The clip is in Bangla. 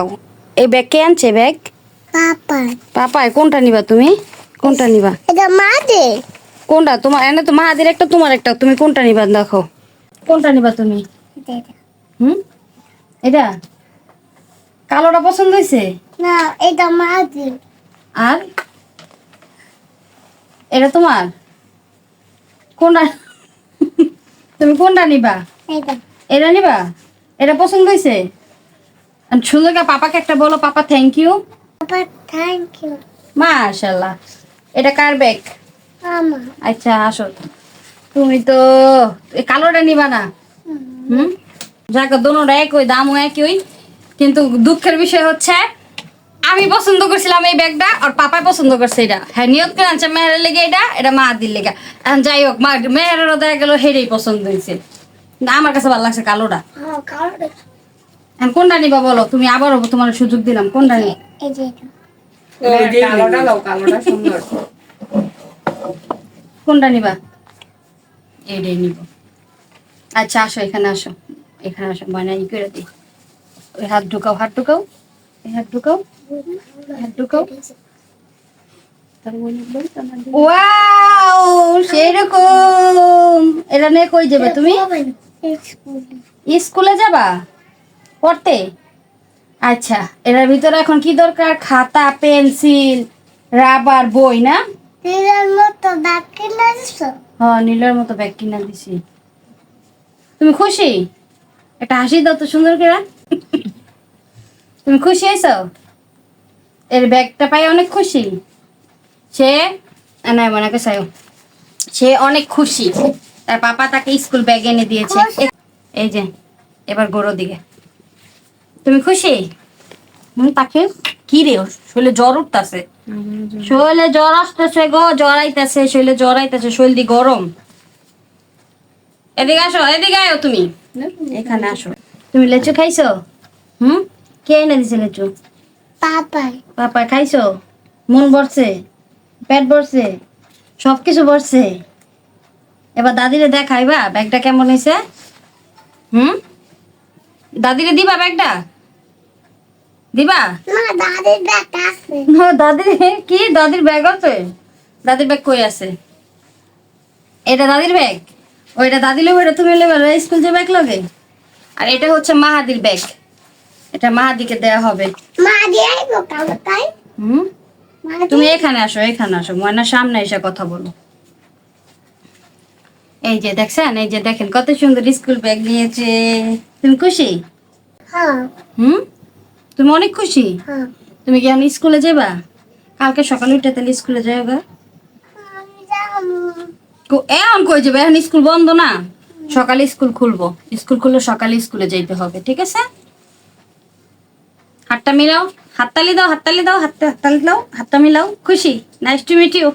এই ব্যাগ কে আনছে ব্যাগ? পাপা। পাপা কোনটা নিবা তুমি? কোনটা নিবা? এটা মা দে। কোনটা তোমার? এনে তো মাহাদির একটা তোমার একটা, তুমি কোনটা নিবা দেখো। কোনটা নিবা তুমি? হুম, এটা কালোটা পছন্দ হয়েছে? না, এটা মা দে। আর এটা তোমার কোনটা? তুমি কোনটা নিবা? এটা। এটা নিবা? এটা পছন্দ হয়েছে? সুন্দর করে পাপাকে একটা বলো, papa thank you. Papa thank you. মাশাআল্লাহ। এটা কার ব্যাগ? আমা। আচ্ছা আসো। তুমি তো এই কালোটা নিবা না? হুম, যাক দোনোটা একই, দামও একই, কিন্তু দুঃখের বিষয় হচ্ছে আমি পছন্দ করছিলাম এই ব্যাগটা আর পাপাই পছন্দ করছে এটা। হ্যাঁ, নিয়ত করে আনছে মেহেরের লেগে এটা, এটা মাহাদির লেগে। এখন যাই হোক, মা মেহেরেরও দেখা গেল হেরেই পছন্দ হয়েছে, না আমার কাছে ভালো লাগছে কালোটা। হ্যাঁ, কালো। এখন কোনটা নিবা বলো তুমি? আবারও তোমার সুযোগ দিলাম, কোনটা নিবা? এই যে এটা। কালোটা লাও, কালোটা সুন্দর। কোনটা নিবা? এইটাই নিব। আচ্ছা আসো, এখানে আসো, এখানে আসো, মানে ই করে দিই। ওই হাত ঢুকাও, হাত ঢুকাও, এই হাত ঢুকাও, হাত ঢুকাও। ওয়াও, সেরকম। এটা নিয়ে কই যাবে তুমি? স্কুলে যাবা পড়তে? আচ্ছা, এটার ভিতরে এখন কি দরকার? খাতা, পেন্সিল, রাবার, বই না? নীলের মতো দাগ কিনে দিছো? হ্যাঁ, নীলের মতো ব্যাগ কিনা দিছি। তুমি খুশি? একটা হাসি দাও তো সুন্দর করে। তুমি খুশি হয়েছো? এর ব্যাগটা পাই অনেক খুশি সে। না মনে কে চাইও, সে অনেক খুশি। তার পাপা তাকে স্কুল ব্যাগ এনে দিয়েছে। এই যে, এবার গোড়ো দিকে। তুমি খুশি? তাকে কি রে, শরীরে জ্বর উঠতেছে, শরীরে জ্বর আসতেছে গো, জ্বর আইতেছে, শরীরে জ্বর আইতেছে, শরীর দি গরম। এদিকে আসো, এদিকে আয়ো তুমি, এখানে আসো। তুমি লেচু খাইছো? হুম, কে এনে দিছে লেচু? পাপাই। পাপা খাইছো? মন ভরছে? পেট ভরছে? সবকিছু ভরছে? এবার দাদিরে দেখাইবা ব্যাগটা কেমন হয়েছে? হুম, দাদিরে দিবা ব্যাগটা? দিবা? না, দাদির ব্যাগ আছে। দাদির কি? দাদির ব্যাগ আছে? দাদির ব্যাগ কই আছে? এটা দাদির ব্যাগ? ওইটা দাদি লোক, ওইটা তুমি লেবে স্কুল যে ব্যাগ লগে। আর এটা হচ্ছে মাহাদির ব্যাগ, এটা মাহাদিকে দেয়া হবে। মা দিয়ে আইবো কালো তাই? হুম, মা তুমি দিয়ে। এখানে আসো, এখানে আসো, ময়নার সামনে এসে কথা বলো। এই যে দেখছেন, এই যে দেখেন কত সুন্দর স্কুল ব্যাগ নিয়েছে। তুমি খুশি? হ্যাঁ। হুম, তুমি অনেক খুশি? হ্যাঁ। তুমি কি এখন স্কুলে যাবা? কালকে সকালে উঠে তাহলে স্কুলে যাওগা। আমি যাবো। এখন কই যাবে? এখন স্কুল বন্ধ না, সকালে স্কুল খুলবো। স্কুল খুললে সকালে স্কুলে যাইতে হবে, ঠিক আছে? হাতটা মিলাও, হাততালি দাও, হাততালি দাও, হাততালি দাও, হাতটা মিলাও। খুশি? Nice to meet you.